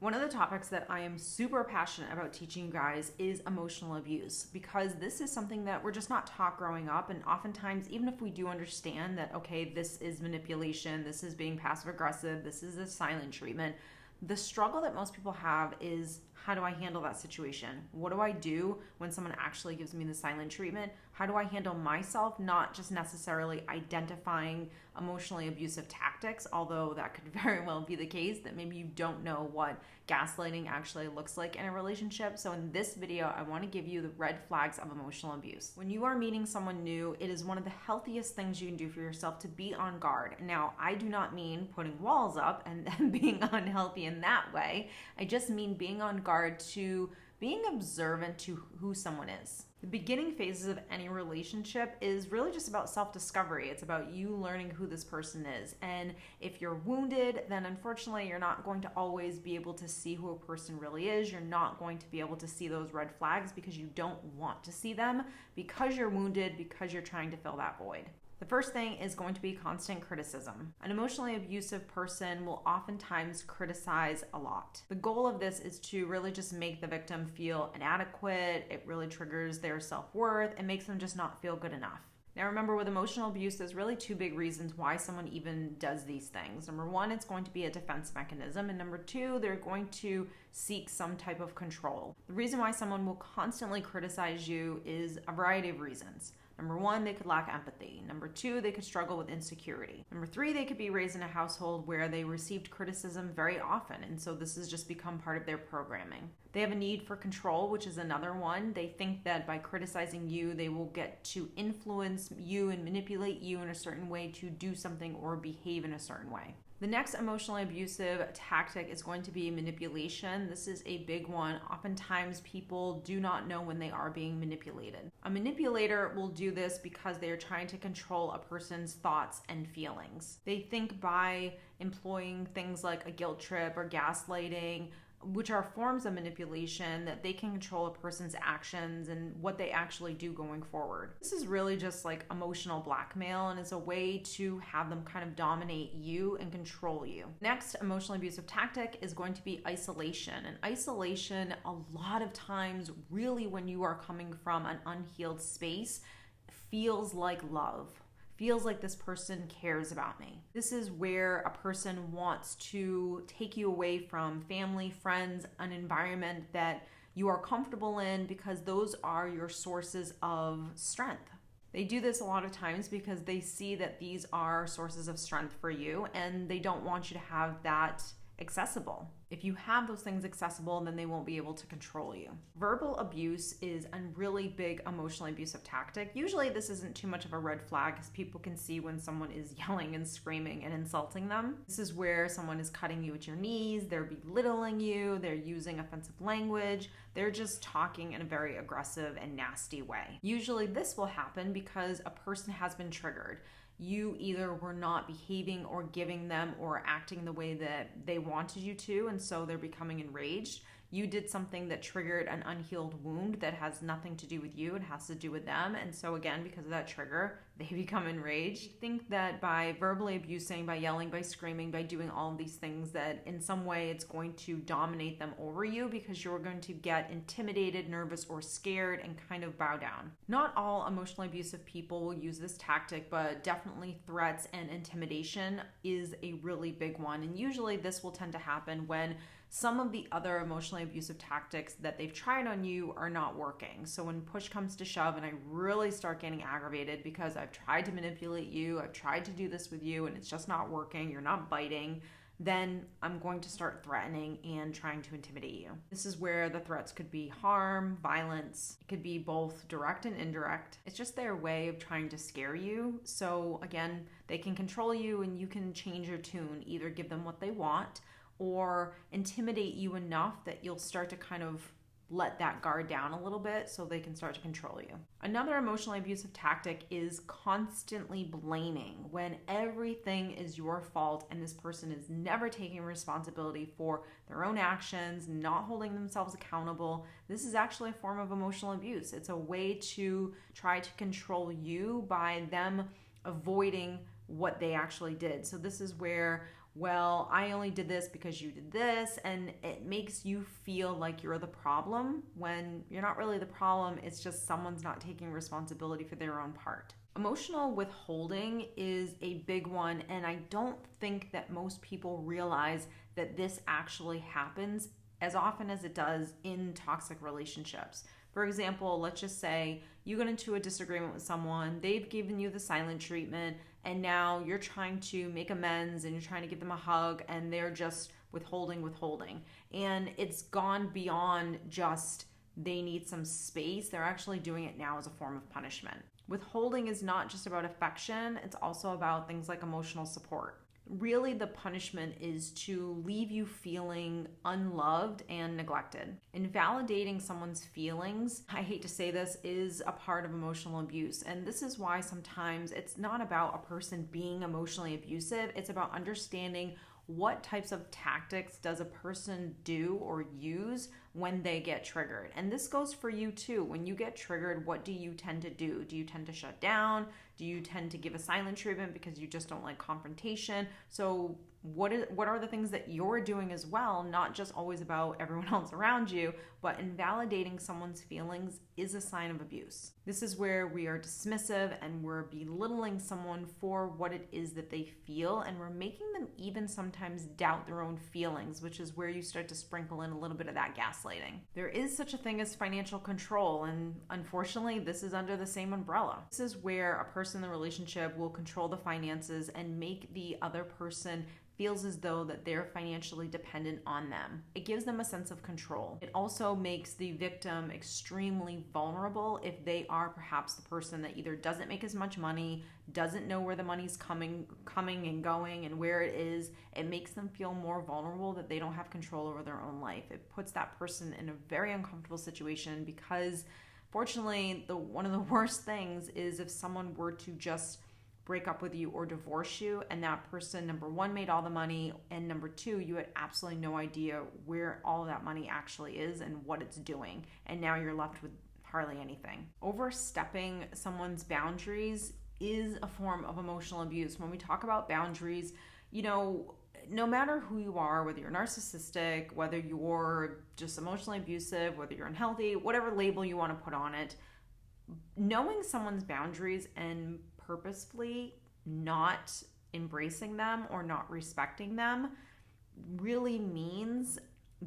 One of the topics that I am super passionate about teaching you guys is emotional abuse, because this is something that we're just not taught growing up. And oftentimes, even if we do understand that, okay, this is manipulation, this is being passive aggressive, this is a silent treatment, the struggle that most people have is, how do I handle that situation? What do I do when someone actually gives me the silent treatment? How do I handle myself, not just necessarily identifying emotionally abusive tactics, although that could very well be the case, that maybe you don't know what gaslighting actually looks like in a relationship. So in this video, I want to give you the red flags of emotional abuse. When you are meeting someone new, it is one of the healthiest things you can do for yourself to be on guard. Now, I do not mean putting walls up and then being unhealthy in that way. I just mean being on guard to being observant to who someone is. The beginning phases of any relationship is really just about self-discovery. It's about you learning who this person is. And if you're wounded, then unfortunately you're not going to always be able to see who a person really is. You're not going to be able to see those red flags because you don't want to see them, because you're wounded, because you're trying to fill that void. The first thing is going to be constant criticism. An emotionally abusive person will oftentimes criticize a lot. The goal of this is to really just make the victim feel inadequate. It really triggers their self-worth and makes them just not feel good enough. Now remember, with emotional abuse, there's really two big reasons why someone even does these things. Number one, it's going to be a defense mechanism. And number two, they're going to seek some type of control. The reason why someone will constantly criticize you is a variety of reasons. Number one, they could lack empathy. Number two, they could struggle with insecurity. Number three, they could be raised in a household where they received criticism very often, and so this has just become part of their programming. They have a need for control, which is another one. They think that by criticizing you, they will get to influence you and manipulate you in a certain way to do something or behave in a certain way. The next emotionally abusive tactic is going to be manipulation. This is a big one. Oftentimes people do not know when they are being manipulated. A manipulator will do this because they are trying to control a person's thoughts and feelings. They think by employing things like a guilt trip or gaslighting, which are forms of manipulation, that they can control a person's actions and what they actually do going forward. This is really just like emotional blackmail, and it's a way to have them kind of dominate you and control you. Next emotionally abusive tactic is going to be isolation. And isolation, a lot of times, really when you are coming from an unhealed space, feels like love. Feels like this person cares about me. This is where a person wants to take you away from family, friends, an environment that you are comfortable in, because those are your sources of strength. They do this a lot of times because they see that these are sources of strength for you, and they don't want you to have that accessible. If you have those things accessible, then they won't be able to control you. Verbal abuse is a really big emotionally abusive tactic. Usually this isn't too much of a red flag because people can see when someone is yelling and screaming and insulting them. This is where someone is cutting you at your knees, they're belittling you, they're using offensive language, they're just talking in a very aggressive and nasty way. Usually this will happen because a person has been triggered. You either were not behaving or giving them or acting the way that they wanted you to, and so they're becoming enraged. You did something that triggered an unhealed wound that has nothing to do with you. It has to do with them. And so again, because of that trigger, they become enraged. Think that by verbally abusing, by yelling, by screaming, by doing all of these things, that in some way it's going to dominate them over you, because you're going to get intimidated, nervous, or scared and kind of bow down. Not all emotionally abusive people will use this tactic, but definitely threats and intimidation is a really big one. And usually this will tend to happen when some of the other emotionally abusive tactics that they've tried on you are not working. So when push comes to shove and I really start getting aggravated because I've tried to manipulate you, I've tried to do this with you, and it's just not working, you're not biting, then I'm going to start threatening and trying to intimidate you. This is where the threats could be harm, violence. It could be both direct and indirect. It's just their way of trying to scare you. So again, they can control you and you can change your tune, either give them what they want or intimidate you enough that you'll start to kind of let that guard down a little bit so they can start to control you. Another emotionally abusive tactic is constantly blaming, when everything is your fault and this person is never taking responsibility for their own actions, not holding themselves accountable. This is actually a form of emotional abuse. It's a way to try to control you by them avoiding what they actually did. So this is where well, I only did this because you did this, and it makes you feel like you're the problem when you're not really the problem. It's just someone's not taking responsibility for their own part. Emotional withholding is a big one, and I don't think that most people realize that this actually happens as often as it does in toxic relationships. For example, let's just say you get into a disagreement with someone, they've given you the silent treatment, and now you're trying to make amends and you're trying to give them a hug, and they're just withholding. And it's gone beyond just they need some space. They're actually doing it now as a form of punishment. Withholding is not just about affection, it's also about things like emotional support. Really, the punishment is to leave you feeling unloved and neglected. Invalidating someone's feelings, I hate to say this, is a part of emotional abuse. And this is why sometimes it's not about a person being emotionally abusive, it's about understanding what types of tactics does a person do or use when they get triggered. And this goes for you too. When you get triggered, what do you tend to do? Do you tend to shut down? Do you tend to give a silent treatment because you just don't like confrontation? So what are the things that you're doing as well, not just always about everyone else around you, but invalidating someone's feelings is a sign of abuse. This is where we are dismissive and we're belittling someone for what it is that they feel, and we're making them even sometimes doubt their own feelings, which is where you start to sprinkle in a little bit of that gaslighting. There is such a thing as financial control, and unfortunately, this is under the same umbrella. This is where a person in the relationship will control the finances and make the other person feels as though that they're financially dependent on them. It gives them a sense of control. It also makes the victim extremely vulnerable if they are perhaps the person that either doesn't make as much money, doesn't know where the money's coming and going and where it is. It makes them feel more vulnerable that they don't have control over their own life. It puts that person in a very uncomfortable situation because fortunately, one of the worst things is if someone were to just break up with you or divorce you, and that person, number one, made all the money, and number two, you had absolutely no idea where all of that money actually is and what it's doing, and now you're left with hardly anything. Overstepping someone's boundaries is a form of emotional abuse. When we talk about boundaries, no matter who you are, whether you're narcissistic, whether you're just emotionally abusive, whether you're unhealthy, whatever label you want to put on it, knowing someone's boundaries and purposefully not embracing them or not respecting them really means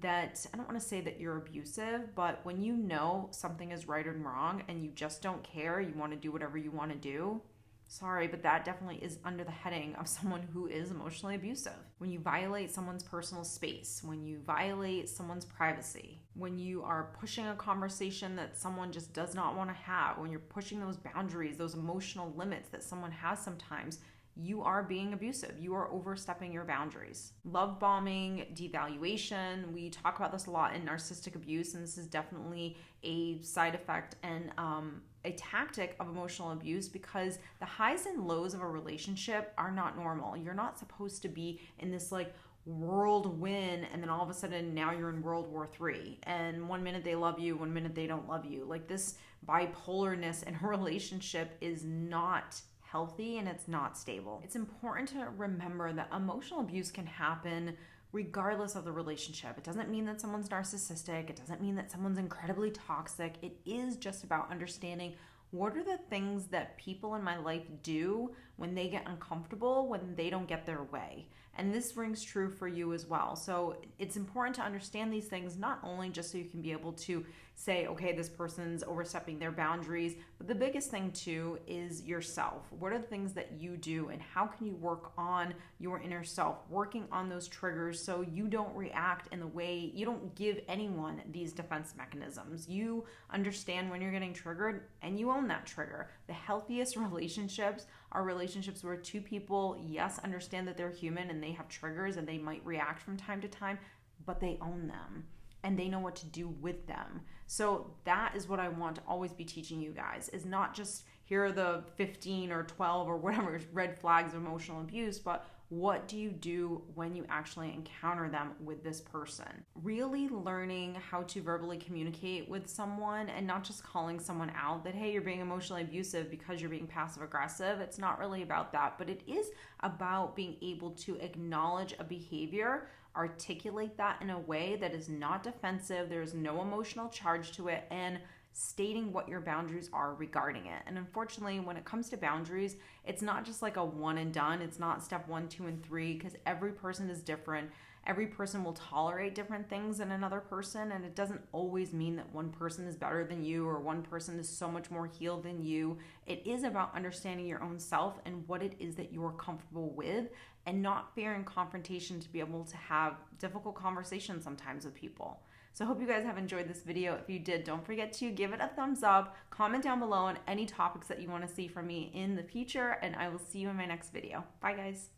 that, I don't want to say that you're abusive, but when you know something is right and wrong and you just don't care, you want to do whatever you want to do, sorry, but that definitely is under the heading of someone who is emotionally abusive. When you violate someone's personal space, when you violate someone's privacy, when you are pushing a conversation that someone just does not want to have, when you're pushing those boundaries, those emotional limits that someone has sometimes, you are being abusive. You are overstepping your boundaries. Love bombing, devaluation. We talk about this a lot in narcissistic abuse, and this is definitely a side effect and a tactic of emotional abuse because the highs and lows of a relationship are not normal. You're not supposed to be in this whirlwind and then all of a sudden now you're in World War III and one minute they love you, one minute they don't love you. This bipolarness in a relationship is not healthy and it's not stable. It's important to remember that emotional abuse can happen regardless of the relationship. It doesn't mean that someone's narcissistic. It doesn't mean that someone's incredibly toxic. It is just about understanding what are the things that people in my life do when they get uncomfortable, when they don't get their way. And this rings true for you as well. So it's important to understand these things, not only just so you can be able to say, okay, this person's overstepping their boundaries, but the biggest thing too is yourself. What are the things that you do and how can you work on your inner self, working on those triggers so you don't react in the way, you don't give anyone these defense mechanisms. You understand when you're getting triggered and you own that trigger. The healthiest relationships are relationships where two people, yes, understand that they're human and they have triggers and they might react from time to time, but they own them and they know what to do with them. So that is what I want to always be teaching you guys, is not just here are the 15 or 12 or whatever red flags of emotional abuse, but what do you do when you actually encounter them with this person? Really learning how to verbally communicate with someone and not just calling someone out that, hey, you're being emotionally abusive because you're being passive aggressive. It's not really about that, but it is about being able to acknowledge a behavior, articulate that in a way that is not defensive, there's no emotional charge to it, and stating what your boundaries are regarding it. And unfortunately, when it comes to boundaries, it's not just like a one and done. It's not step 1, 2, and 3, because every person is different. Every person will tolerate different things in another person, and it doesn't always mean that one person is better than you or one person is so much more healed than you. It is about understanding your own self and what it is that you're comfortable with, and not fearing confrontation to be able to have difficult conversations sometimes with people. So I hope you guys have enjoyed this video. If you did, don't forget to give it a thumbs up, comment down below on any topics that you want to see from me in the future, and I will see you in my next video. Bye, guys.